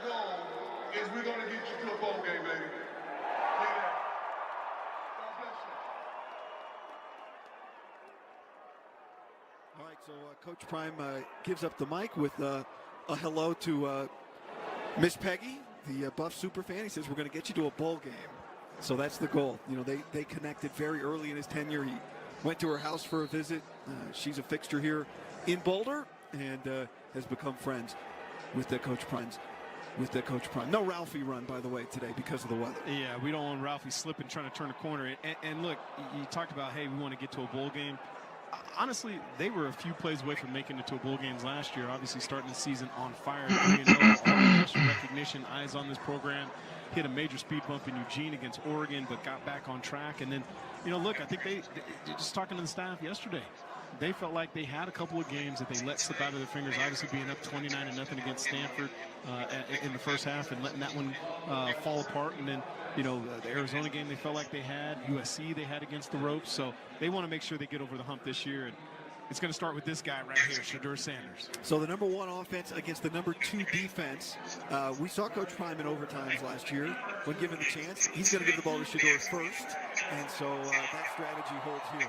goal is we're going to get you to a bowl game, baby. Yeah. God bless you. All right, so Coach Prime gives up the mic with a hello to Miss Peggy, the Buff superfan. He says, we're going to get you to a bowl game. So that's the goal. You know, they connected very early in his tenure. He went to her house for a visit. She's a fixture here in Boulder and has become friends with the Coach Prime. No Ralphie run, by the way, today because of the weather. Yeah, we don't want Ralphie slipping trying to turn a corner. And look, you talked about, hey, we want to get to a bowl game. Honestly, they were a few plays away from making it to a bowl games last year. Obviously, starting the season on fire. All the national recognition, eyes on this program. Hit a major speed bump in Eugene against Oregon, but got back on track. And then, you know, look, I think they just talking to the staff yesterday, they felt like they had a couple of games that they let slip out of their fingers, obviously being up 29-0 against Stanford in the first half and letting that one fall apart. And then, you know, the Arizona game they felt like they had, USC they had against the ropes. So they want to make sure they get over the hump this year. And it's going to start with this guy right here, Shedeur Sanders. So the number 1 offense against the number 2 defense. We saw Coach Prime in overtimes last year. When given the chance, he's going to give the ball to Shedeur first. And so that strategy holds here.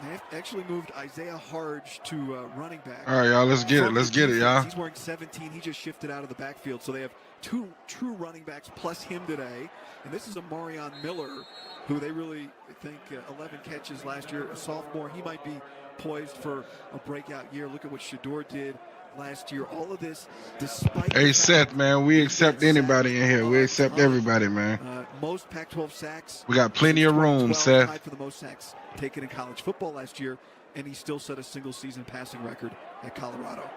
They actually moved Isaiah Harge to running back. All right, y'all, let's get it. Let's get it, y'all. He's wearing 17. He just shifted out of the backfield. So they have 2 true running backs plus him today. And this is a Marion Miller, who they really think 11 catches last year. A sophomore, he might be poised for a breakout year. Look at what Shedeur did last year. All of this, despite... Hey, Seth, man, we accept anybody in here. We accept everybody, man. Most Pac-12 sacks. We got plenty of room, Seth. Tied for the most sacks taken in college football last year, and he still set a single-season passing record at Colorado.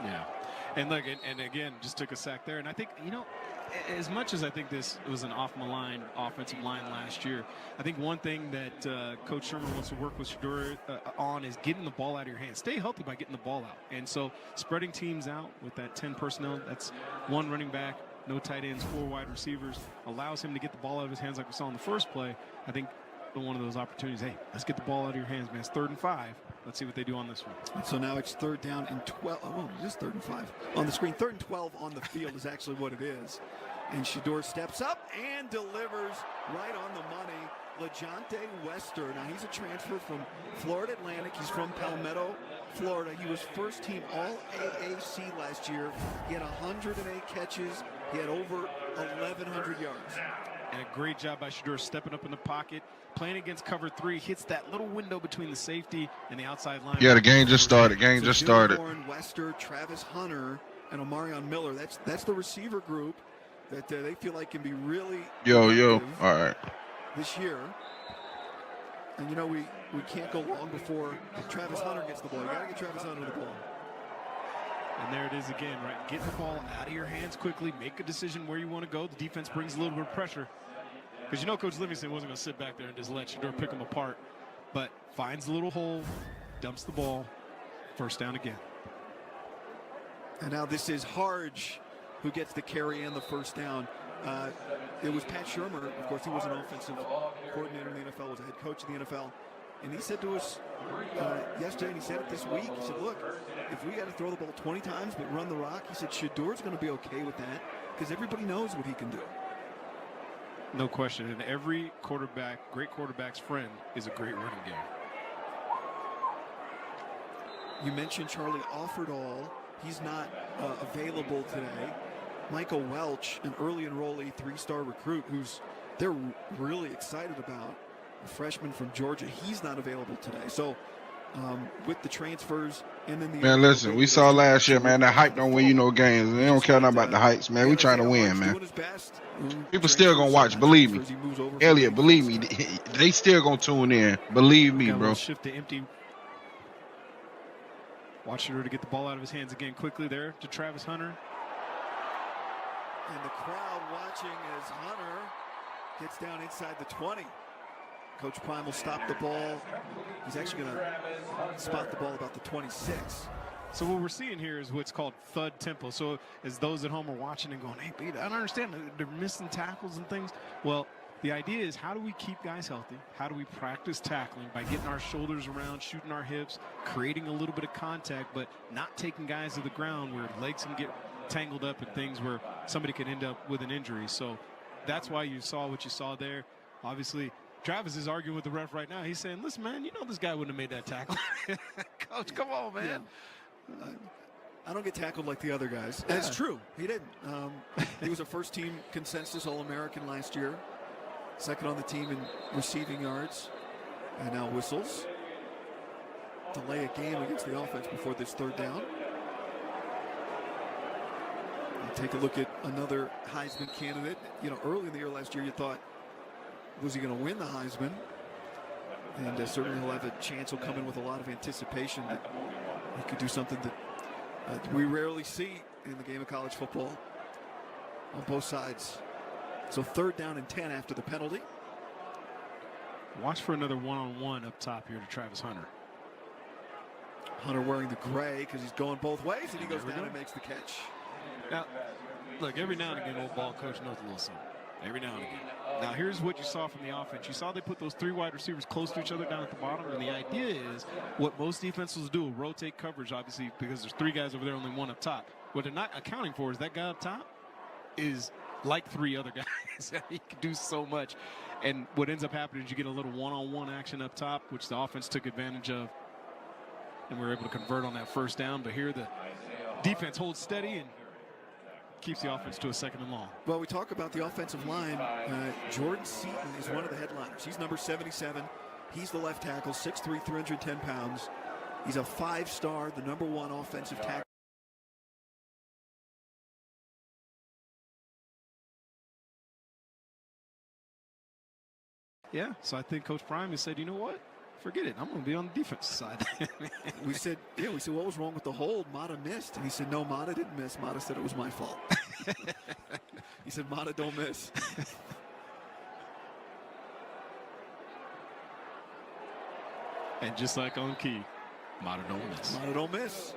Yeah. And look, and again, just took a sack there. And I think, you know, as much as I think this was an off-the-line offensive line last year, I think one thing that Coach Sherman wants to work with Shedeur on is getting the ball out of your hands. Stay healthy by getting the ball out. And so spreading teams out with that 10 personnel, that's 1 running back, no tight ends, 4 wide receivers, allows him to get the ball out of his hands like we saw in the first play. I think one of those opportunities, hey, let's get the ball out of your hands, man. It's 3rd and 5. Let's see what they do on this one. And so now it's 3rd down and 12. Oh, it is 3rd and 5 on the screen. 3rd and 12 on the field is actually what it is. And Shedeur steps up and delivers right on the money. LeJontay Wester. Now he's a transfer from Florida Atlantic. He's from Palmetto, Florida. He was first team All-AAC last year. He had 108 catches. He had over 1,100 yards. And a great job by Shedeur stepping up in the pocket, playing against cover 3, hits that little window between the safety and the outside line. Yeah, the game just started. Wester, Travis Hunter, and Omarion Miller. That's the receiver group that they feel like can be really all right, this year. And you know, we can't go long before Travis Hunter gets the ball. You got to get Travis Hunter the ball. And there it is again, right? Get the ball out of your hands quickly. Make a decision where you want to go. The defense brings a little bit of pressure. Because you know Coach Livingston wasn't going to sit back there and just let Shedeur pick him apart. But finds the little hole, dumps the ball, 1st down again. And now this is Harge who gets the carry and the 1st down. It was Pat Shurmur. Of course, he was an offensive coordinator in the NFL, was a head coach in the NFL. And he said to us yesterday, and he said it this week, he said, look, if we got to throw the ball 20 times but run the rock, he said Shedeur's going to be okay with that because everybody knows what he can do. No question. And every quarterback, great quarterback's friend is a great running game. You mentioned Charlie Offerdahl. He's not available today. Michael Welch, an early enrollee, 3-star recruit who's they're really excited about, a freshman from Georgia. He's not available today. So with the transfers and then the... Man, listen, we saw last year, man, that hype don't win you no games. They don't care nothing about the hypes, man. We trying to win, man. People still going to watch, believe me. Elliot, believe me. They still going to tune in. Believe me, bro. Shift to empty. Watch Shedeur to get the ball out of his hands again quickly there to Travis Hunter. And the crowd watching as Hunter gets down inside the 20. Coach Prime will stop the ball. He's actually going to spot the ball about the 26. So what we're seeing here is what's called thud tempo. So as those at home are watching and going, hey, Pete, I don't understand. They're missing tackles and things. Well, The idea is, how do we keep guys healthy? How do we practice tackling by getting our shoulders around, shooting our hips, creating a little bit of contact, but not taking guys to the ground where legs can get tangled up in things where somebody could end up with an injury. So that's why you saw what you saw there. Obviously, Travis is arguing with the ref right now. He's saying, listen, man, you know this guy wouldn't have made that tackle. Coach, come on, man. Yeah. I don't get tackled like the other guys. Yeah. That's true. He didn't. He was a first-team consensus All-American last year. Second on the team in receiving yards. And now whistles. Delay a game against the offense before this third down. And take a look at another Heisman candidate. You know, early in the year last year, you thought, was he going to win the Heisman? And certainly he'll have a chance. He'll come in with a lot of anticipation that he could do something that we rarely see in the game of college football on both sides. So third down and 10 after the penalty. Watch for another one-on-one up top here to Travis Hunter. Hunter wearing the gray because he's going both ways, and he goes down and makes the catch. Now, look, every now and again, old ball coach knows a little something. Every now and again. Now, here's what you saw from the offense. You saw they put those 3 wide receivers close to each other down at the bottom, and the idea is what most defenses do, rotate coverage, obviously, because there's 3 guys over there, only 1 up top. What they're not accounting for is that guy up top is like 3 other guys. He can do so much. And what ends up happening is you get a little one-on-one action up top, which the offense took advantage of, and we were able to convert on that first down. But here the defense holds steady and keeps the offense to a 2nd and long. Well, we talk about the offensive line. Jordan Seaton is one of the headliners. He's number 77. He's the left tackle, 6'3", 310 pounds. He's a 5-star, the number 1 offensive tackle. Yeah, so I think Coach Prime has said, you know what? Forget it. I'm going to be on the defensive side. we said, what was wrong with the hold? Mata missed. And he said, no, Mata didn't miss. Mata said it was my fault. He said, Mata don't miss. And just like on key, Mata don't miss. Mata don't miss.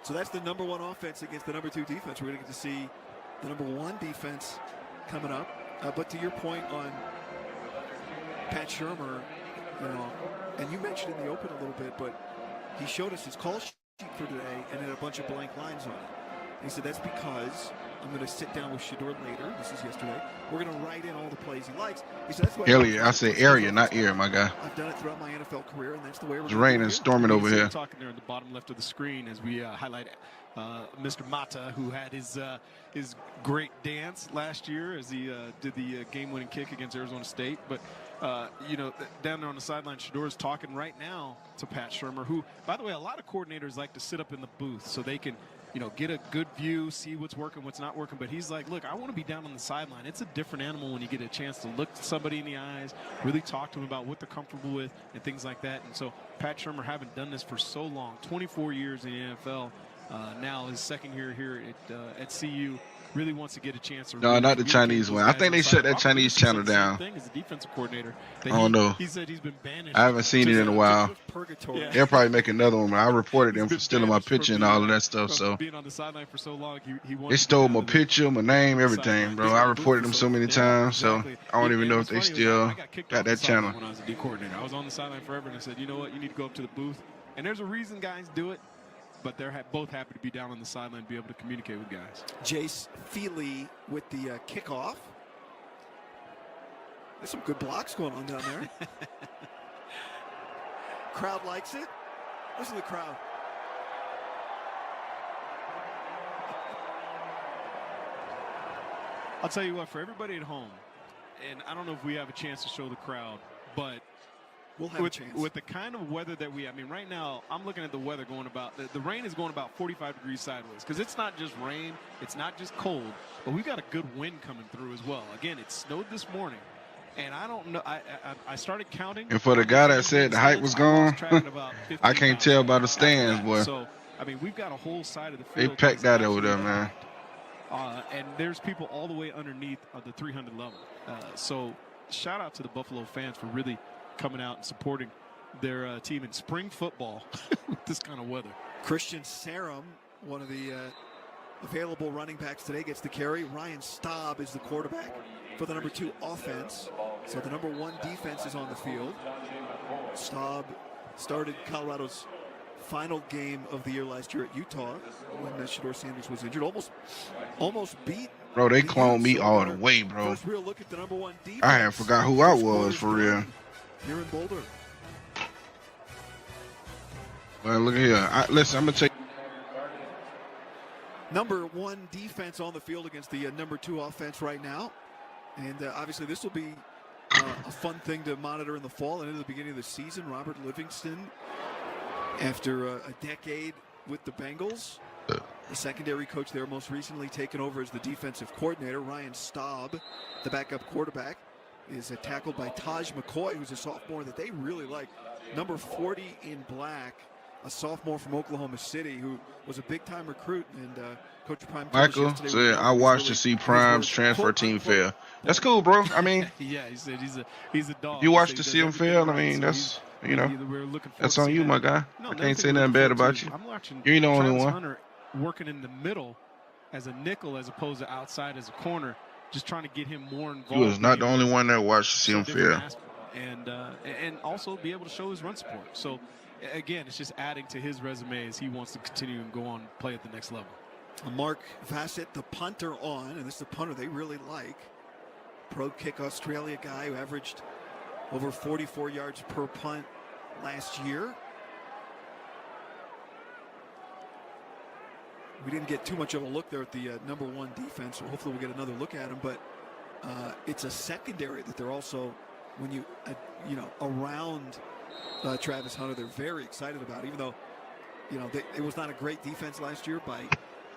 So that's the number 1 offense against the number 2 defense. We're going to get to see the number 1 defense coming up. But to your point on Pat Shurmur, you know, and you mentioned in the open a little bit, but he showed us his call sheet for today and had a bunch of blank lines on it. And he said, that's because I'm going to sit down with Shedeur later. This is yesterday. We're going to write in all the plays he likes. He said, that's why I said area, not ear, my guy. I've done it throughout my NFL career, and that's the way we're It's raining, storming over here. Talking there in the bottom left of the screen as we highlight Mr. Mata, who had his great dance last year as he did the game-winning kick against Arizona State. But you know, down there on the sideline, Shedeur is talking right now to Pat Shurmur, who, by the way, a lot of coordinators like to sit up in the booth so they can, you know, get a good view, see what's working, what's not working. But he's like, look, I want to be down on the sideline. It's a different animal when you get a chance to look somebody in the eyes, really talk to them about what they're comfortable with and things like that. And so Pat Shurmur, having done this for so long, 24 years in the NFL, now his 2nd year here at CU, really wants to get a chance to. No, not the Chinese one. I think they shut that Chinese channel down. As a defensive coordinator, I don't know. He said he's been banished. I haven't seen it in a while. Yeah. They'll probably make another one. I reported them for stealing my picture and all of that stuff. So being on the sideline for so long, they stole my picture, my name, everything, bro. I reported them so many times, so I don't even know if they still got that channel. When I was a D coordinator, I was on the sideline forever, and I said, you know what, you need to go up to the booth. And there's a reason guys do it. But they're both happy to be down on the sideline and be able to communicate with guys. Jace Feely with the kickoff. There's some good blocks going on down there. Crowd likes it. Listen to the crowd. I'll tell you what, for everybody at home, and I don't know if we have a chance to show the crowd, but we'll have a chance. With the kind of weather that we have, I mean, right now, I'm looking at the weather going about, the rain is going about 45 degrees sideways, because it's not just rain, it's not just cold, but we've got a good wind coming through as well. Again, it snowed this morning, and I don't know, I started counting. And for the guy that said the height was gone, I can't tell by the stands, boy. So, I mean, we've got a whole side of the they field. packed that over there, man. And there's people all the way underneath the 300 level. So shout out to the Buffalo fans for really coming out and supporting their team in spring football with this kind of weather. Christian Sarum, one of the available running backs today gets the carry. Ryan Staub is the quarterback for the number 2 offense. So the number 1 defense is on the field. Staub started Colorado's final game of the year last year at Utah when Shedeur Sanders was injured. Almost beat. Bro, they cloned me all the way, bro. First real look at the number 1 defense. I had forgot who I was for real. Here in Boulder. Well, look at here. Listen, I'm going to take. Number 1 defense on the field against the number 2 offense right now. And obviously this will be a fun thing to monitor in the fall and into the beginning of the season. Robert Livingston, after a decade with the Bengals, the secondary coach there, most recently taken over as the defensive coordinator. Ryan Staub, the backup quarterback, is tackled by Taj McCoy, who's a sophomore that they really like. Number 40 in black, a sophomore from Oklahoma City who was a big-time recruit. And Coach Prime Michael said, I watched to see Prime's transfer team fail. That's cool, bro. I mean, yeah, he said he's a dog. You watched to see him fail. I mean, that's, you know, that's on you, my guy. I can't say nothing bad about you. You ain't the only one. Hunter working in the middle as a nickel as opposed to outside as a corner, just trying to get him more involved. You was not the only one that watched to see him fail. And also be able to show his run support. So, again, it's just adding to his resume as he wants to continue and go on and play at the next level. Mark Vassett, the punter on, and this is a punter they really like. Pro Kick Australia guy who averaged over 44 yards per punt last year. We didn't get too much of a look there at the number 1 defense, so hopefully we'll get another look at him. But it's a secondary that they're also, when you, around Travis Hunter, they're very excited about, even though, it was not a great defense last year by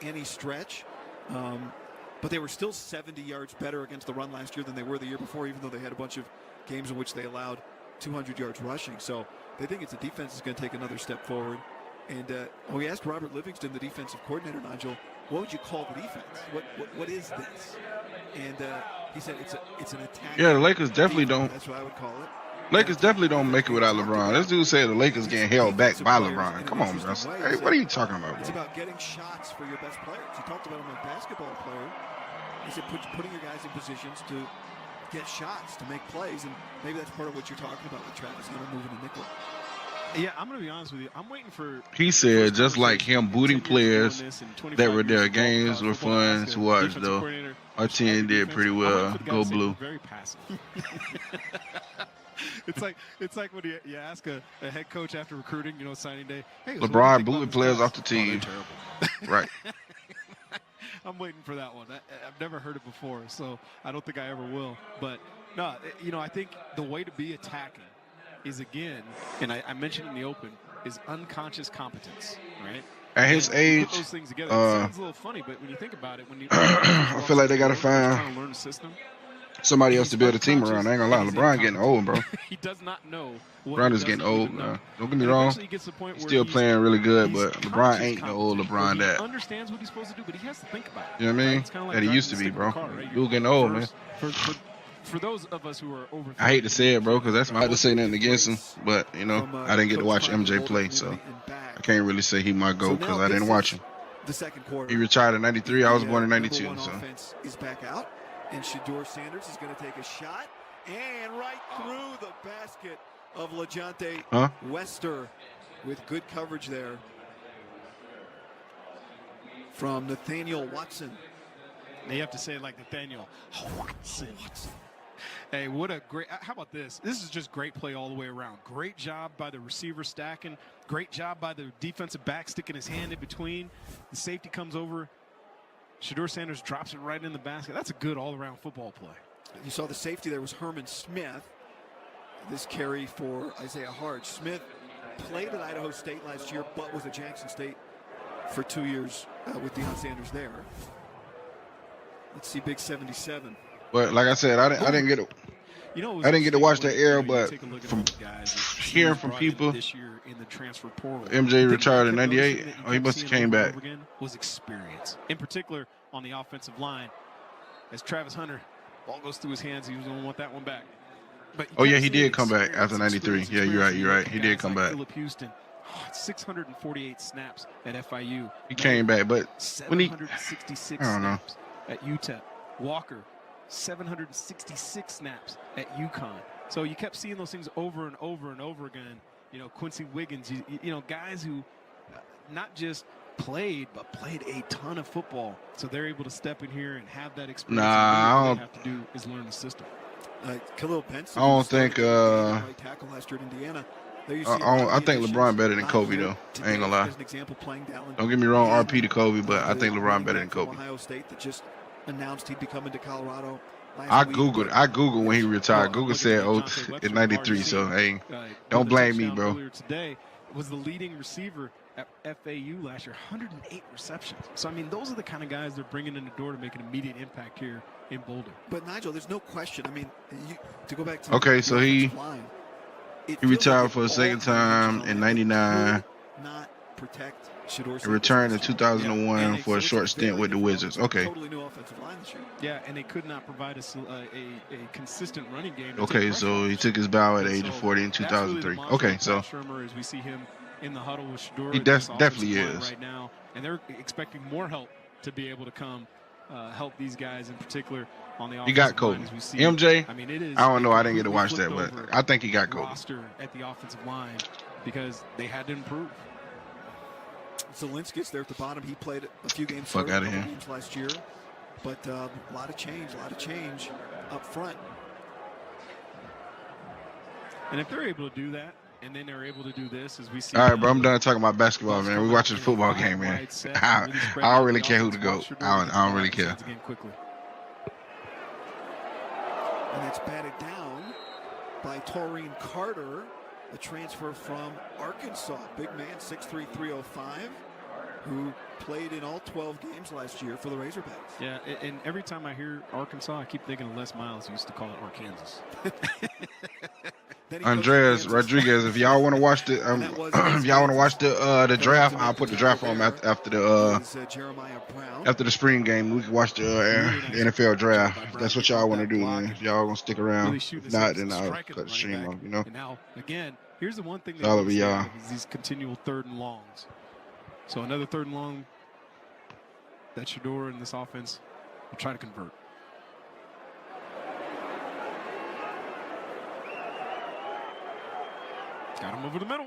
any stretch. But they were still 70 yards better against the run last year than they were the year before, even though they had a bunch of games in which they allowed 200 yards rushing. So they think it's a defense that's going to take another step forward. And we asked Robert Livingston, the defensive coordinator, Nigel, what would you call the defense? What is this? And he said it's an attack. Yeah, the Lakers definitely don't. That's what I would call it. Lakers definitely don't make it without LeBron. This dude said the Lakers getting held back by LeBron. Come on, bro. Hey, what are you talking about, bro? It's about getting shots for your best players. He talked about him as a basketball player. He said putting your guys in positions to get shots, to make plays, and maybe that's part of what you're talking about with Travis Hunter moving to nickel. Yeah, I'm going to be honest with you. I'm waiting for... He said just like him booting players that were there, games were fun to watch, though. Our team did pretty well. Go blue. Very passive. It's like when you ask a head coach after recruiting, signing day, hey, LeBron booting players off the team. Right. I'm waiting for that one. I've never heard it before, so I don't think I ever will. But, no, I think the way to be attacking is, again, and I mentioned in the open, is unconscious competence, right? At his age, put those things together. It sounds a little funny, but when you think about it, I feel like they got to find learn the system. Somebody else to build a team around. I ain't gonna lie, LeBron getting old, bro. He does not know. LeBron is getting old, man. Don't get me wrong. He's still playing really good, but LeBron ain't the old LeBron that. He understands what he's supposed to do, but he has to think about it. You know what I mean? Like that he used to be, bro. Dude getting old, man. For those of us who are over, I hate to say it, bro, because that's my. I to say nothing against him, but I didn't get to watch MJ play, so I can't really say he my GOAT because I didn't watch him. The second quarter. He retired in '93. I was born in '92, so. Offense is back out. And Shedeur Sanders is going to take a shot. And right through the basket of LeJohntay Wester with good coverage there from Nathaniel Watson. Now you have to say it like Nathaniel Watson. Hey, what a great, how about this? This is just great play all the way around. Great job by the receiver stacking. Great job by the defensive back sticking his hand in between. The safety comes over. Shedeur Sanders drops it right in the basket. That's a good all-around football play. You saw the safety there was Herman Smith. This carry for Isaiah Hart. Smith played at Idaho State last year, but was at Jackson State for 2 years with Deion Sanders there. Let's see, big 77. But like I said, I didn't get it. I didn't get to watch that era, but from hearing from people, this year in the transfer portal, MJ retired in '98. Oh, he must have came back. Was experience, in particular on the offensive line. As Travis Hunter, ball goes through his hands, he was going to want that one back. But oh yeah, he did come back after '93. Yeah, you're right. He did come back. Phillip Houston, 648 snaps at FIU. He came back, but when he, 766 I don't know. snaps at UTEP. Walker, 766 snaps at UConn. So you kept seeing those things over and over and over again. You know, Quincy Wiggins, you know, guys who not just played, but played a ton of football. So they're able to step in here and have that experience. Nah, all they have to do is learn the system. Khalil Benson. I don't think. Right tackle last year at Indiana. I think LeBron better than Kobe though. I ain't gonna lie. Don't get me wrong, RP to Kobe, but I think LeBron better than Kobe. Ohio State that just announced he'd be coming to Colorado. I googled when he retired. Google said in '93. So hey, don't blame me, bro. Today was the leading receiver at FAU last year, 108 receptions. So I mean, those are the kind of guys they're bringing in the door to make an immediate impact here in Boulder. But Nigel, there's no question. I mean, to go back to so he retired for a second time in '99. Not protect Shedeur. He returned in 2001 for a short stint with the Wizards. Okay. Totally new offensive line this year. Yeah, and they could not provide a consistent running game. Okay, so he took his bow at the age of 40 in 2003. Okay, so Shermer, as we see him in the huddle with Shedeur, he definitely is right now, and they're expecting more help to be able to come help these guys in particular on the offensive. He got Kobe. MJ, I mean, it is. I don't know. I didn't get to watch that, but I think he got Kobe. Roster at the offensive line because they had to improve. Zelinski's there at the bottom. He played a few games, Fuck out of here. Games last year, but a lot of change up front. And if they're able to do that, and then they're able to do this, as we see. All right, bro. I'm done talking about basketball, man. We watching the football game, man. I don't really care who to go. I don't really care. And it's batted down by Taurine Carter, a transfer from Arkansas. Big man, 6'3", 305, who played in all 12 games last year for the Razorbacks. Yeah, and every time I hear Arkansas, I keep thinking of Les Miles, who used to call it Arkansas. Andreas Rodriguez, if y'all want to watch the the draft, I'll put the draft on after the spring game. We can watch the NFL draft. If that's what y'all want to do, man. If y'all gonna stick around, if not, then I'll cut the stream off. You know. And now again, here's the one thing that all is these continual third and longs. So another third and long that Shedeur in this offense will try to convert. Got him over the middle.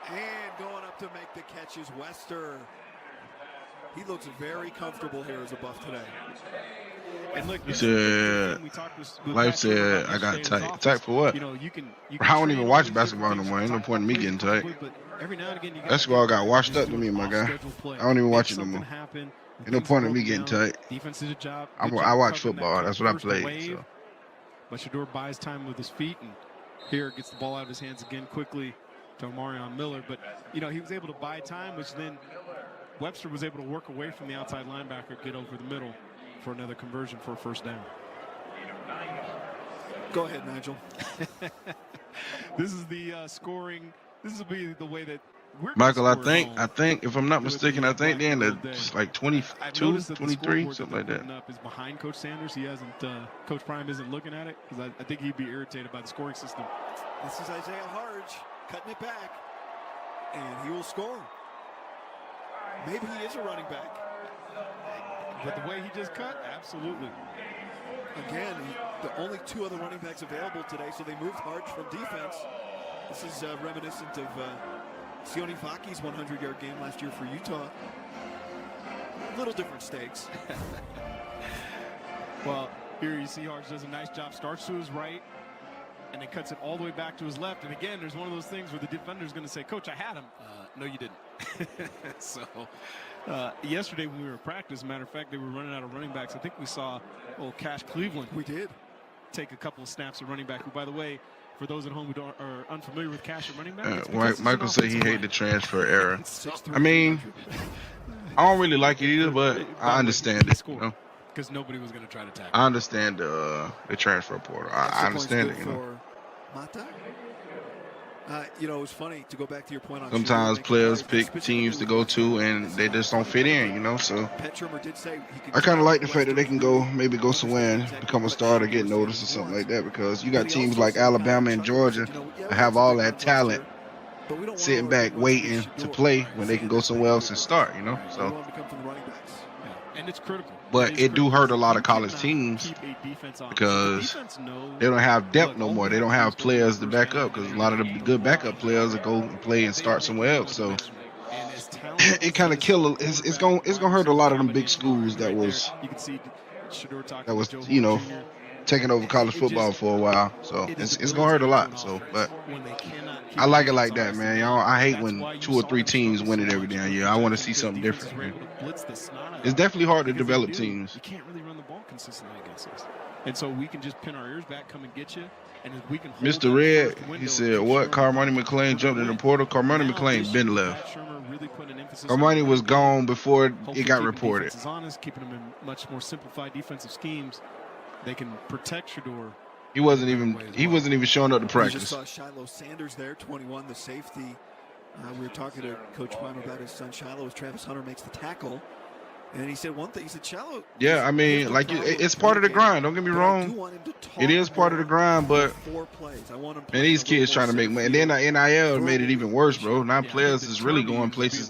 And going up to make the catch is Wester. He looks very comfortable here as a Buff today. And look, he said, Life said, I got tight. Tight for what? You know, you can I don't even watch basketball no more. Ain't no point in me getting tight. Every now and again, basketball got washed up to me, my guy. I don't even watch it no more. Ain't no point in me getting tight. Defense did a job. I watch football. That's what I play. So. But Shedeur buys time with his feet, and here gets the ball out of his hands again quickly to Omarion Miller. But, you know, he was able to buy time, which then Webster was able to work away from the outside linebacker, get over the middle for another conversion for a first down. Go ahead, Nigel. This is the scoring. This will be the way that we're Michael, I think, if I'm not mistaken, I think they're in it's like 22, 23, something like that. Is behind Coach Sanders. He hasn't, Coach Prime isn't looking at it because I think he'd be irritated by the scoring system. This is Isaiah Harge cutting it back, and he will score. Maybe he is a running back. But the way he just cut, absolutely. Again, the only two other running backs available today, so they moved Harge from defense. This is reminiscent of Sione Vaki's 100-yard game last year for Utah. A little different stakes. Well, here you see Harge does a nice job. Starts to his right, and then cuts it all the way back to his left. And again, there's one of those things where the defender's going to say, Coach, I had him. No, you didn't. So yesterday when we were at practice, as a matter of fact, they were running out of running backs. I think we saw old Cash Cleveland. We did. Take a couple of snaps at running back, who, by the way, for those at home who are unfamiliar with Cash at running back. Michael said he hated the transfer era. I mean, I don't really like it either, but I understand it. You know? Because nobody was going to try to tackle. I understand the transfer portal. I understand it. You know. Mata? You know, it was funny to go back to your point on. Sometimes players pick teams to go to, and they just don't fit in. You know, so I kind of like the fact that they can maybe go somewhere and become a starter, get noticed or something like that. Because you got teams like Alabama and Georgia that have all that talent, But we don't sitting want our back big runs to be waiting to Shador, play when they can go somewhere else and start, you know. We So, want them to come from the running backs. Yeah. And it's critical. but it do hurt a lot of college teams Keep a defense on. because The defense knows, they don't have depth look, no all more. we They have don't to do have is go players to to the back first up down because a and lot of the get good the ball backup out. players will go and play and start somewhere else. So And as talented it kind of kill. It's gonna hurt a lot of them big schools that was you can see Shador talking that was to Joe you know Jr. taking over college football for a while. So it's gonna hurt a lot. So, but I like it like that, man. Y'all, I hate when 2 or 3 teams win it every damn year. I want to see something different, man. It's definitely hard to develop teams. You can't really run the ball consistently against us. And so we can just pin our ears back, come and get you. And if we can hold Mr. Red, he said, what? Carmoni McClain jumped in the portal. Carmoni McClain been left. Carmoni was gone before it got reported. Is honest, keeping them in much more simplified defensive schemes. They can protect Shador. He wasn't even showing up to practice. We just saw Shiloh Sanders there, 21, the safety. We were talking to Coach Prime about his son Shiloh as Travis Hunter makes the tackle. And he said one thing. He said, Shiloh. Yeah, I mean, like it's part of the grind. Don't get me wrong. It is part of the grind, but man, these kids trying to make money. And then the NIL made it even worse, bro. Now players is really going places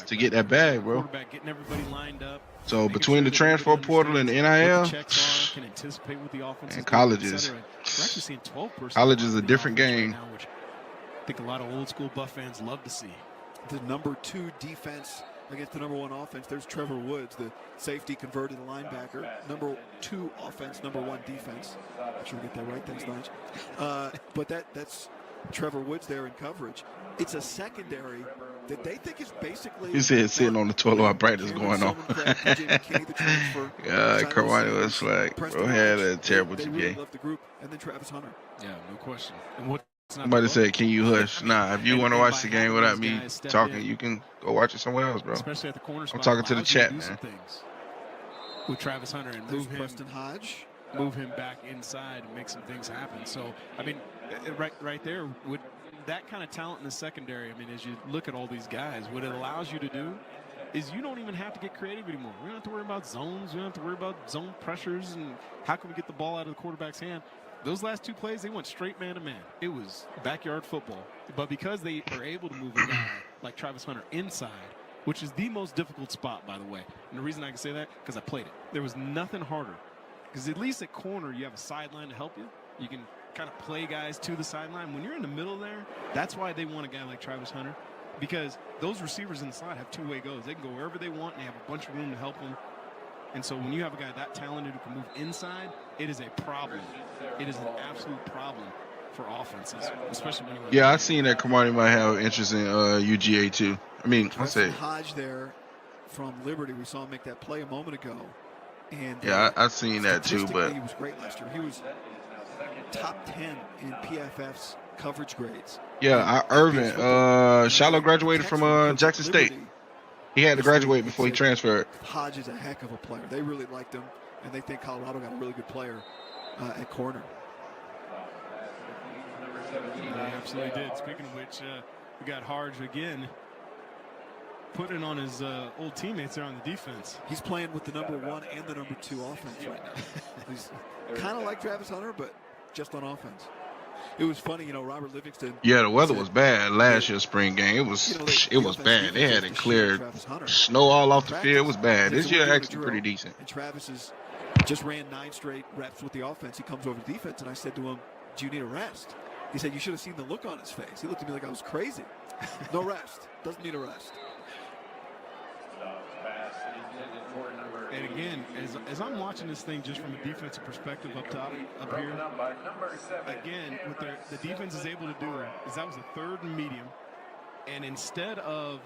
to get that bag, bro. So between the transfer portal and the NIL, and colleges is a different game. I think a lot of old school Buff fans love to see. The number 2 defense against the number 1 offense. There's Trevor Woods, the safety converted linebacker. Number 2 offense, number 1 defense. I'm sure we get that right. Thanks, Nige. But that's Trevor Woods there in coverage. It's a secondary that they think is basically. He said sitting on the toilet while practice going on. Yeah, Carmoni was like, bro, had a terrible they GPA. really love the group, and then Travis Hunter. Yeah, no question. And what? Somebody said, can you hush? Nah, if you want to watch the game without me talking, you can go watch it somewhere else, bro. Especially at the corner spot. I'm talking to the chat, man. With Travis Hunter and move him, Preston Hodge. Move him back inside and make some things happen. So, I mean, right there, with that kind of talent in the secondary, I mean, as you look at all these guys, what it allows you to do is you don't even have to get creative anymore. We don't have to worry about zones. We don't have to worry about zone pressures and how can we get the ball out of the quarterback's hand. Those last 2 plays, they went straight man-to-man. It was backyard football. But because they are able to move a guy like Travis Hunter inside, which is the most difficult spot, by the way. And the reason I can say that, because I played it. There was nothing harder. Because at least at corner, you have a sideline to help you. You can kind of play guys to the sideline. When you're in the middle there, that's why they want a guy like Travis Hunter. Because those receivers inside have 2-way goes. They can go wherever they want, and they have a bunch of room to help them. And so when you have a guy that talented who can move inside, it is a problem. It is an absolute problem for offenses, especially when yeah, I seen that Carmoni might have interest in UGA too. I mean, I say Hodge there from Liberty. We saw him make that play a moment ago. And yeah, I seen that too. But he was great last year. He was top 10 in PFF's coverage grades. Yeah, Irvin. Shiloh graduated from Jackson State. He had to graduate before he transferred. Hodge is a heck of a player. They really liked him, and they think Colorado got a really good player at corner. They absolutely did. Speaking of which, we got Hodge again putting on his old teammates there on the defense. He's playing with the number 1 and the number 2 offense right now. He's kind of like Travis Hunter, but just on offense. It was funny, you know, Robert Livingston. Yeah, the weather was bad last year's spring game. It was bad. They had it cleared snow all off the field. It was bad. This year actually pretty decent. And Travis just ran 9 straight reps with the offense. He comes over to defense, and I said to him, "Do you need a rest?" He said, "You should have seen the look on his face." He looked at me like I was crazy. No rest. Doesn't need a rest. And again, as I'm watching this thing just from a defensive perspective up here, again, what the defense is able to do is that was a 3rd and medium, and instead of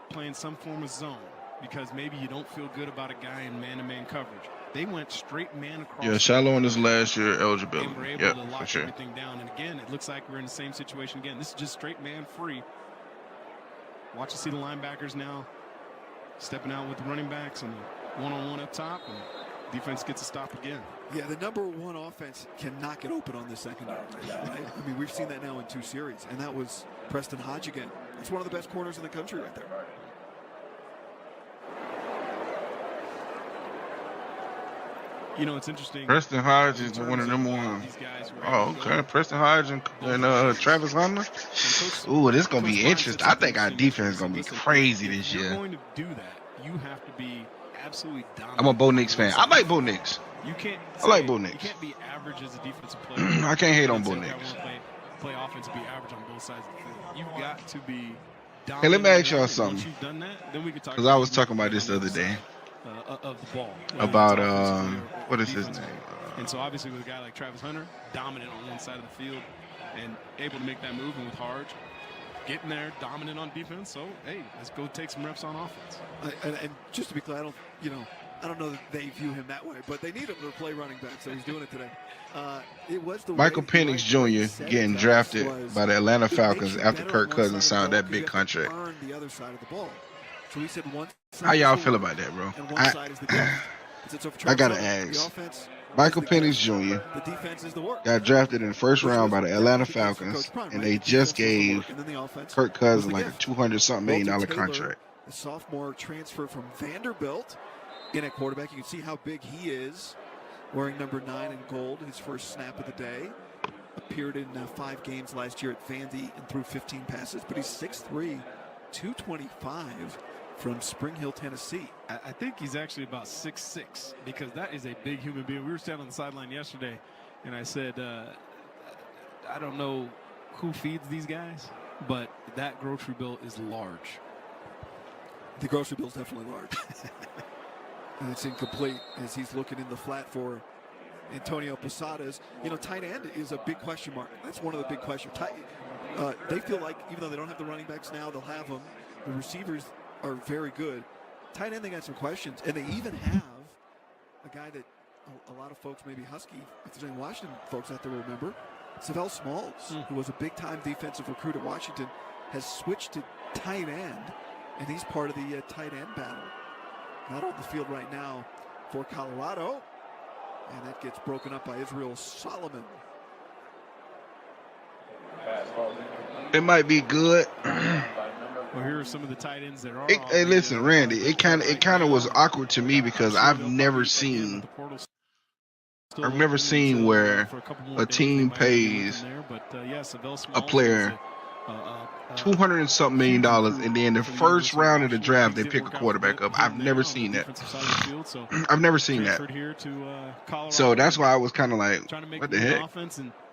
playing some form of zone, because maybe you don't feel good about a guy in man-to-man coverage, they went straight man across. Yeah, Shiloh in this last year eligibility. And were able to lock everything down. And again, it looks like we're in the same situation again. This is just straight man free. Watch and see the linebackers now stepping out with the running backs and one-on-one up top, and defense gets a stop again. Yeah, the number 1 offense cannot get open on the secondary. Right? I mean, we've seen that now in 2 series, and that was Preston Hodge again. It's one of the best corners in the country right there. You know, it's interesting. Preston Hodge is one of them ones. Oh, okay. Preston Hodge and Travis Hunter. Ooh, this is going to be interesting. I think our defense is going to be crazy this year. If you're going to do that, you have to be absolutely dominant. I'm a Bo Nix fan. I like Bo Nix. You can't. I like Bo Nix. You can't be average as a defensive player. I can't hate on Bo Nix. Play offense and be average on both sides of the field. You've got to be dominant. Hey, let me ask y'all something. Once you've done that, then we can talk. Because I was talking about this the other day. Of the ball. About what is his name? And so obviously with a guy like Travis Hunter, dominant on one side of the field and able to make that move, and with Harge getting there, dominant on defense. So hey, let's go take some reps on offense. And just to be clear, I don't know that they view him that way, but they need him to play running back, so he's doing it today. It was the Michael Penix Jr. getting drafted by the Atlanta Falcons after Kirk Cousins signed that big contract. The other side of the ball. So we said one. How y'all feel about that, bro? I gotta ask. Michael Penix Jr. got drafted in the first round by the Atlanta Falcons, and they just gave Kirk Cousins like a $200-something million contract. The sophomore transfer from Vanderbilt in at quarterback. You can see how big he is, wearing number 9 in gold. His first snap of the day. Appeared in 5 games last year at Vandy and threw 15 passes, but he's 6'3", 225. From Spring Hill, Tennessee. I think he's actually about 6'6", because that is a big human being. We were standing on the sideline yesterday, and I said, I don't know who feeds these guys, but that grocery bill is large. The grocery bill is definitely large. And it's incomplete as he's looking in the flat for Antonio Posadas. You know, tight end is a big question mark. That's one of the big questions. They feel like even though they don't have the running backs now, they'll have them. The receivers are very good. Tight end, they got some questions. And they even have a guy that a lot of folks, maybe Husky, if there's any Washington folks out there will remember, Savell Smalls, who was a big-time defensive recruit at Washington, has switched to tight end, and he's part of the tight end battle. Not on the field right now for Colorado, and that gets broken up by Israel Solomon. It might be good. Well, here are some of the tight ends that are. Hey, listen, Randy. It kind of was awkward to me because I've never seen where a team pays a player $200 and something million, and then the first round of the draft they pick a quarterback up. I've never seen that. I've never seen that. So that's why I was kind of like, what the heck?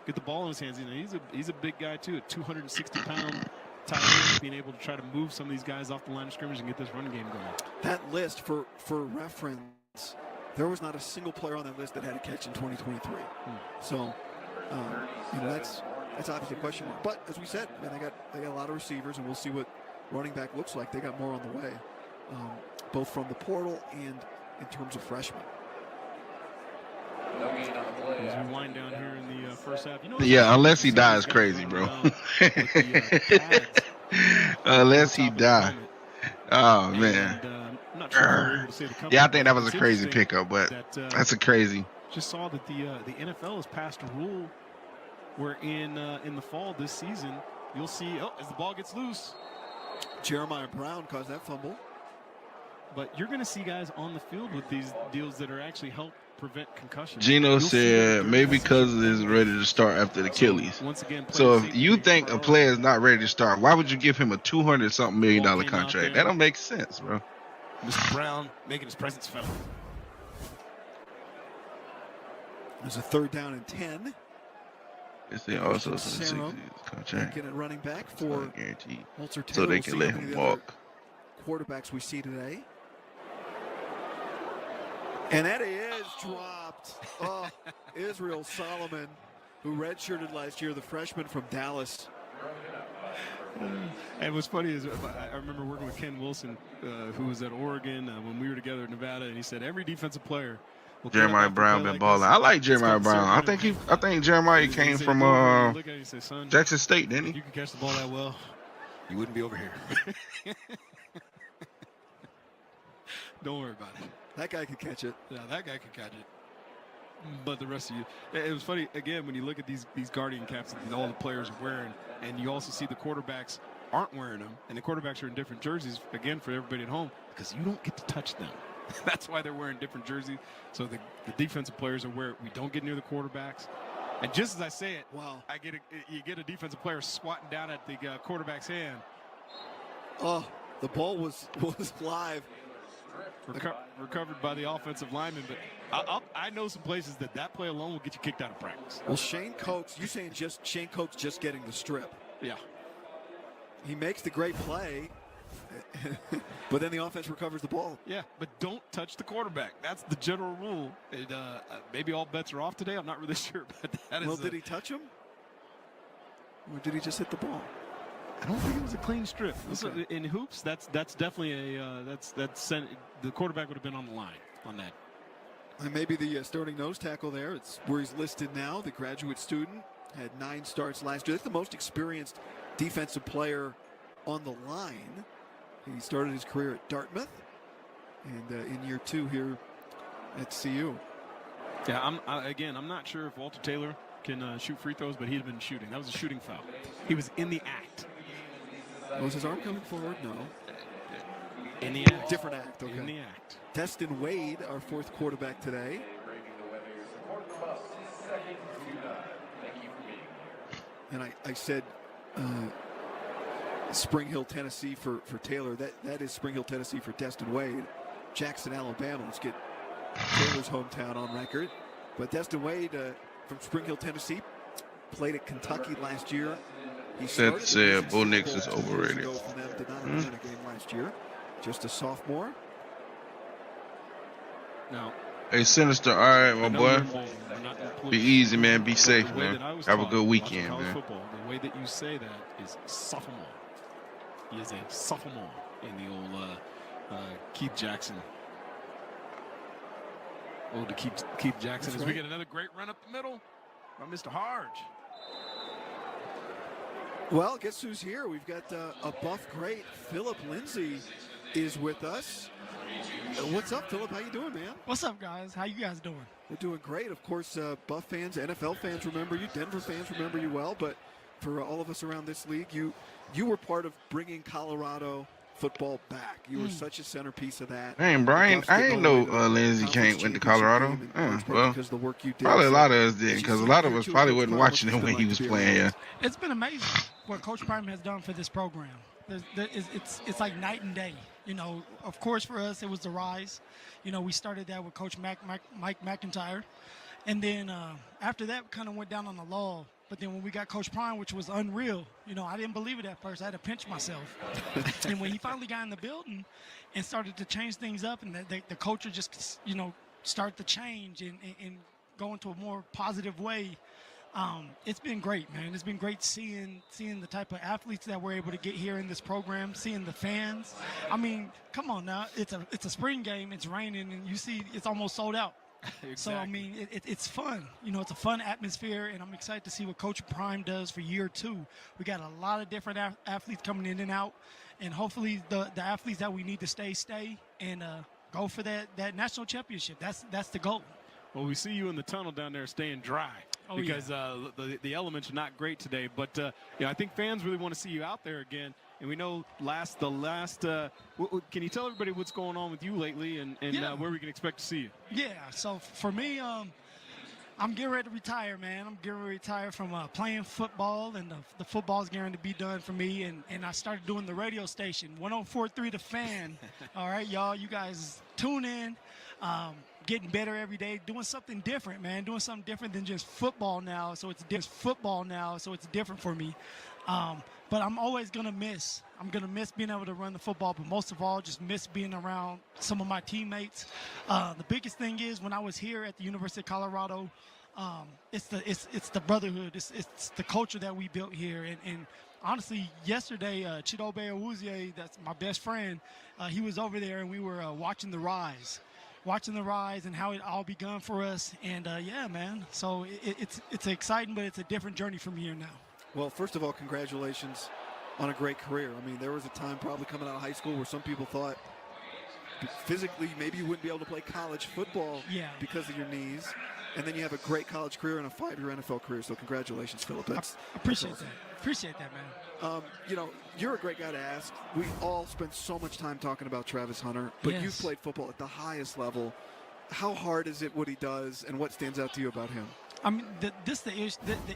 Get the ball in his hands. You know, he's a big guy too, at 260-pound. Tight end, being able to try to move some of these guys off the line of scrimmage and get this running game going. That list, for reference, there was not a single player on that list that had a catch in 2023. So, you know, that's obviously a question mark. But as we said, man, they got a lot of receivers, and we'll see what running back looks like. They got more on the way, both from the portal and in terms of freshmen. As we wind down here in the first half, you know, yeah, unless he dies crazy, bro. Unless he die. Oh man. I'm not sure yeah, I think that was a crazy pickup, but that's a crazy. Just saw that the NFL has passed a rule where in the fall this season you'll see as the ball gets loose, Jeremiah Brown caused that fumble. But you're going to see guys on the field with these deals that are actually help prevent concussions. Gino said maybe Cousins is ready to start after the Achilles. Once again, so if you think a player is not ready to start, why would you give him a $200-something million contract? That don't make sense, bro. Mr. Brown making his presence felt. There's a 3rd down and 10. They also some contract. Getting a running back for guaranteed, Walter Taylor. So they can let him walk. Quarterbacks we see today. And that is dropped. Oh, Israel Solomon, who redshirted last year, the freshman from Dallas. And what's funny is I remember working with Ken Wilson, who was at Oregon when we were together in Nevada, and he said every defensive player. Jeremiah Brown been balling. I like Jeremiah Brown. I think Jeremiah came from Jackson State, didn't he? You can catch the ball that well, you wouldn't be over here. Don't worry about it. That guy could catch it. Yeah, that guy could catch it. But the rest of you, it was funny again when you look at these Guardian caps that all the players are wearing, and you also see the quarterbacks aren't wearing them, and the quarterbacks are in different jerseys again for everybody at home because you don't get to touch them. That's why they're wearing different jerseys. So the defensive players are where we don't get near the quarterbacks. And just as I say it, wow, you get a defensive player squatting down at the quarterback's hand. Oh, the ball was live. Recovered by the offensive lineman, but I know some places that play alone will get you kicked out of practice. Well, Shane Coates, you saying just Shane Coates just getting the strip? Yeah. He makes the great play, but then the offense recovers the ball. Yeah, but don't touch the quarterback. That's the general rule. Maybe all bets are off today. I'm not really sure, but that is. Well, did he touch him, or did he just hit the ball? I don't think it was a clean strip. Okay. In hoops, that's definitely the quarterback would have been on the line on that. And maybe the starting nose tackle there. It's where he's listed now. The graduate student had 9 starts last year. That's the most experienced defensive player on the line. He started his career at Dartmouth, and in year 2 here at CU. Yeah, I'm not sure if Walter Taylor can shoot free throws, but he'd been shooting. That was a shooting foul. He was in the act. Was his arm coming forward? No. In the act. Different act. Okay. In the act. Destin Wade, our 4th quarterback today. And I said Spring Hill, Tennessee for Taylor. That is Spring Hill, Tennessee for Destin Wade. Jackson, Alabama. Let's get Taylor's hometown on record. But Destin Wade from Spring Hill, Tennessee, played at Kentucky last year. He Seth said Bo Nix is overrated. Did not win a game last year. Just a sophomore. Now, Hey, Sinister, all right, my boy. Be easy, man. Be safe, man. Have a good weekend, man. Football, the way that you say that is sophomore. He is a sophomore in the old Keith Jackson. To Keith Jackson. As we get another great run up the middle by Mr. Harge. Well, guess who's here? We've got a buff great. Philip Lindsay is with us. What's up, Philip? How you doing, man? What's up, guys? How you guys doing? We're doing great. Of course, Buff fans, NFL fans remember you. Denver fans remember you well. But for all of us around this league, you were part of bringing Colorado football back. You were such a centerpiece of that. Hey, Brian, I ain't know Lindsey went to Colorado. Well, because of the work you did. probably a lot of us did, because a lot of us probably wasn't watching him when he was playing here. It's been amazing what Coach Prime has done for this program. It's like night and day. You know, of course, for us, it was the rise. You know, we started that with Coach Mike McIntyre. And then after that, kind of went down on the lull. But then when we got Coach Prime, which was unreal, you know, I didn't believe it at first. I had to pinch myself. And when he finally got in the building and started to change things up, and the culture just, you know, started to change and go into a more positive way, it's been great, man. It's been great seeing the type of athletes that we're able to get here in this program, seeing the fans. I mean, come on now. It's a spring game. It's raining, and you see it's almost sold out. Exactly. So, I mean, it's fun. You know, it's a fun atmosphere, and I'm excited to see what Coach Prime does for year 2. We got a lot of different athletes coming in and out, and hopefully the athletes that we need to stay, and go for that national championship. That's the goal. Well, we see you in the tunnel down there staying dry because the elements are not great today. But, I think fans really want to see you out there again. And we know can you tell everybody what's going on with you lately and where we can expect to see you? Yeah, so for me, I'm getting ready to retire, man. I'm getting ready to retire from playing football, and the football's getting to be done for me. And I started doing the radio station, 104.3 The Fan. All right, y'all, you guys tune in. Getting better every day, doing something different, man. Doing something different than just football now. So it's different for me. But I'm always going to miss. I'm going to miss being able to run the football, but most of all, just miss being around some of my teammates. The biggest thing is when I was here at the University of Colorado, it's the brotherhood. It's the culture that we built here. And honestly, yesterday, Chidobe Awuzie, that's my best friend, he was over there, and we were watching the rise and how it all begun for us. And, yeah, man, so it's exciting, but it's a different journey from here now. Well, first of all, congratulations on a great career. I mean, there was a time probably coming out of high school where some people thought physically, maybe you wouldn't be able to play college football because of your knees. And then you have a great college career and a 5-year NFL career. So congratulations, Philip. I appreciate that. Appreciate that, man. You know, you're a great guy to ask. We all spend so much time talking about Travis Hunter, but you've played football at the highest level. How hard is it what he does, and what stands out to you about him? I mean, the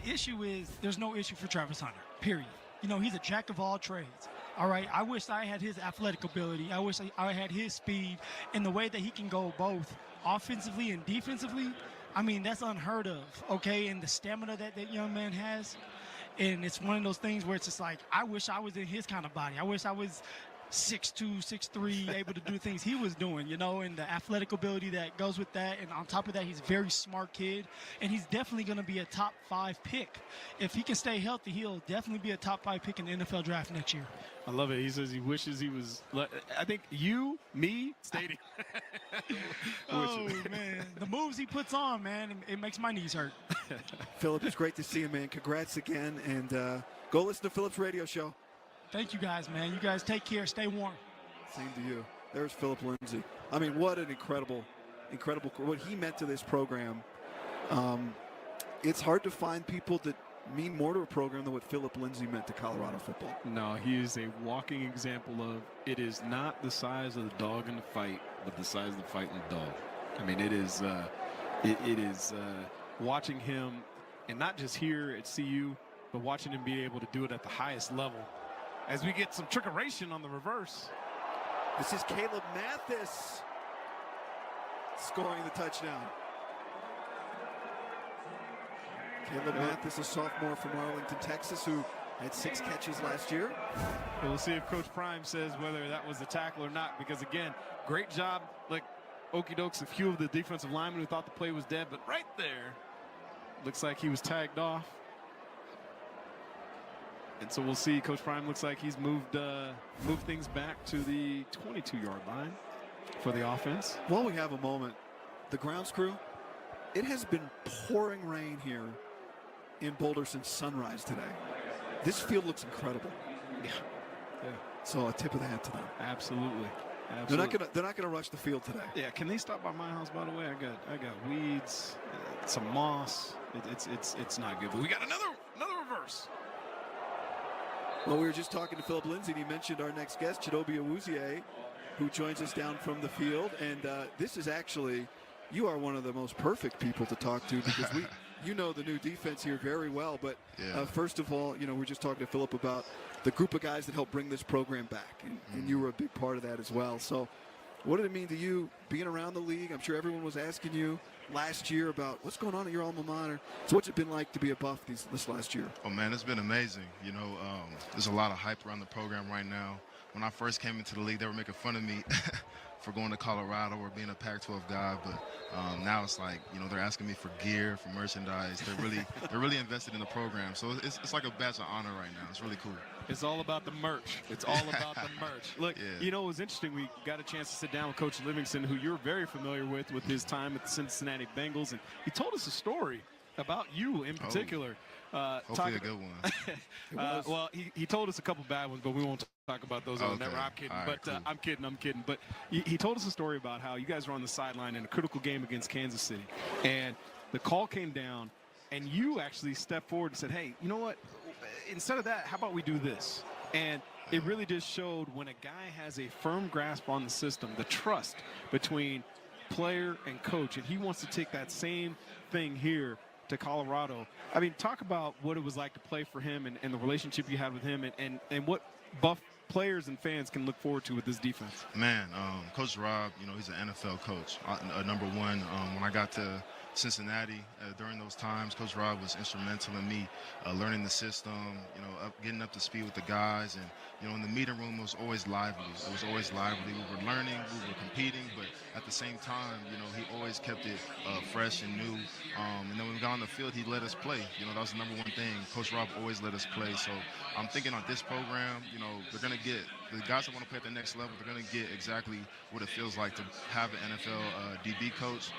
issue is there's no issue for Travis Hunter, period. You know, he's a jack of all trades. All right, I wish I had his athletic ability. I wish I had his speed and the way that he can go both offensively and defensively. I mean, that's unheard of, okay? And the stamina that young man has. And it's one of those things where it's just like, I wish I was in his kind of body. I wish I was 6'2", 6'3", able to do things he was doing, you know, and the athletic ability that goes with that. And on top of that, he's a very smart kid, and he's definitely going to be a top 5 pick. If he can stay healthy, he'll definitely be a top 5 pick in the NFL draft next year. I love it. He says he wishes he was. I think me, stating. Oh, man. The moves he puts on, man, it makes my knees hurt. Philip, it's great to see you, man. Congrats again, and go listen to Philip's radio show. Thank you guys, man. You guys take care. Stay warm. Same to you. There's Philip Lindsay. I mean, what an incredible, what he meant to this program. It's hard to find people that mean more to a program than what Philip Lindsay meant to Colorado football. No, he is a walking example of it is not the size of the dog in the fight, but the size of the fight in the dog. I mean, it is watching him, and not just here at CU, but watching him be able to do it at the highest level. As we get some trickeration on the reverse. This is Caleb Mathis scoring the touchdown. Caleb Mathis, a sophomore from Arlington, Texas, who had 6 catches last year. We'll see if Coach Prime says whether that was a tackle or not, because, again, great job. Like, okie dokes, a few of the defensive linemen who thought the play was dead, but right there, looks like he was tagged off. And so we'll see. Coach Prime looks like he's moved things back to the 22-yard line for the offense. While we have a moment, the grounds crew, it has been pouring rain here in Boulder since sunrise today. This field looks incredible. Yeah. So a tip of the hat to them. Absolutely. They're not gonna rush the field today. Yeah. Can they stop by my house? By the way, I got weeds, some moss. It's not good. But we got another reverse. Well, we were just talking to Philip Lindsay, and he mentioned our next guest, Chidobe Awuzie, who joins us down from the field. And this is actually, you are one of the most perfect people to talk to, because you know the new defense here very well. But first of all, you know, we're just talking to Philip about the group of guys that helped bring this program back, and you were a big part of that as well. So what did it mean to you being around the league? I'm sure everyone was asking you last year about what's going on at your alma mater. So what's it been like to be a Buff this last year? Oh, man, it's been amazing. You know, there's a lot of hype around the program right now. When I first came into the league, they were making fun of me for going to Colorado or being a Pac-12 guy. But now it's like, you know, they're asking me for gear, for merchandise. They're really invested in the program. So it's like a badge of honor right now. It's really cool. It's all about the merch. It's all about the merch. Look, you know, it was interesting. We got a chance to sit down with Coach Livingston, who you're very familiar with his time at the Cincinnati Bengals. And he told us a story about you in particular. Hopefully a good one. Well, he told us a couple bad ones, but we won't talk about those on there. I'm kidding. Right, but cool. I'm kidding. But he told us a story about how you guys were on the sideline in a critical game against Kansas City. And the call came down, and you actually stepped forward and said, hey, you know what? Instead of that, how about we do this? And it really just showed when a guy has a firm grasp on the system, the trust between player and coach, and he wants to take that same thing here to Colorado. I mean, talk about what it was like to play for him and the relationship you had with him, and what Buff players and fans can look forward to with this defense. Man, Coach Rob, you know, he's an NFL coach, number one. When I got to Cincinnati during those times, Coach Rob was instrumental in me learning the system, you know, getting up to speed with the guys. And, you know, in the meeting room, it was always lively. It was always lively. We were learning, we were competing, but at the same time, you know, he always kept it fresh and new. And then when we got on the field, he let us play. You know, that was the number one thing. Coach Rob always let us play. So I'm thinking on this program, you know, they're the guys that want to play at the next level, they're going to get exactly what it feels like to have an NFL DB coach.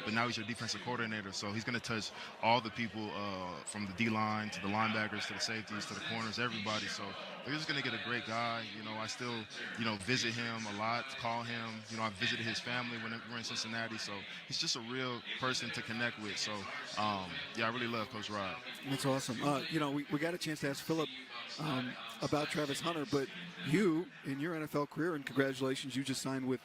But now he's your defensive coordinator, so he's going to touch all the people from the D-line to the linebackers to the safeties to the corners, everybody. So they're just going to get a great guy. I still, visit him a lot, call him. I visited his family when we're in Cincinnati, so he's just a real person to connect with. So, I really love Coach Rod. That's awesome. We got a chance to ask Philip about Travis Hunter, but you, in your NFL career, and congratulations, you just signed with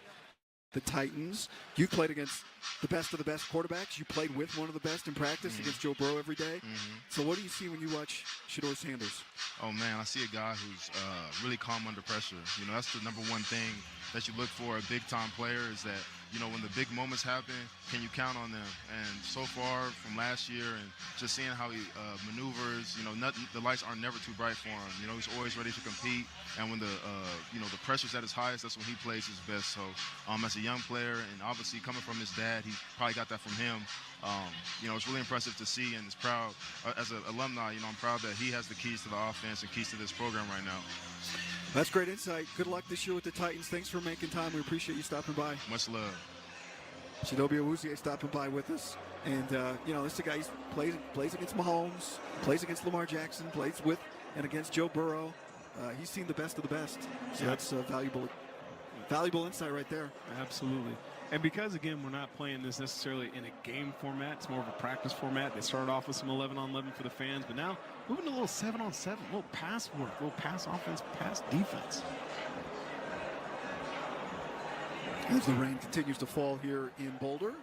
the Titans. You played against the best of the best quarterbacks. You played with one of the best in practice against Joe Burrow every day. So what do you see when you watch Shedeur Sanders? Oh, man, I see a guy who's really calm under pressure. That's the number one thing that you look for a big-time player is that, when the big moments happen, can you count on them? And so far from last year and just seeing how he maneuvers, the lights are never too bright for him. He's always ready to compete. And when the pressure's at its highest, that's when he plays his best. So as a young player and obviously coming from his dad, he probably got that from him. It's really impressive to see and it's proud. As an alumni, I'm proud that he has the keys to the offense and keys to this program right now. That's great insight. Good luck this year with the Titans. Thanks for making time. We appreciate you stopping by. Much love. Chidobe Awuzie stopping by with us. And, this is a guy who plays against Mahomes, plays against Lamar Jackson, plays with and against Joe Burrow. He's seen the best of the best. So that's valuable insight right there. Absolutely. And because, again, we're not playing this necessarily in a game format, it's more of a practice format. They started off with some 11-on-11 for the fans, but now moving to a little 7-on-7, a little pass work, a little pass offense, pass defense. As the rain continues to fall here in Boulder.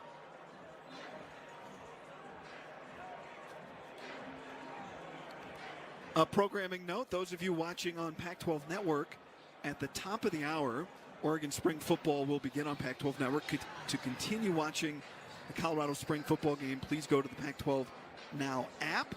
A programming note, those of you watching on Pac-12 Network, at the top of the hour, Oregon Spring Football will begin on Pac-12 Network. To continue watching the Colorado Spring Football game, please go to the Pac-12 Now app.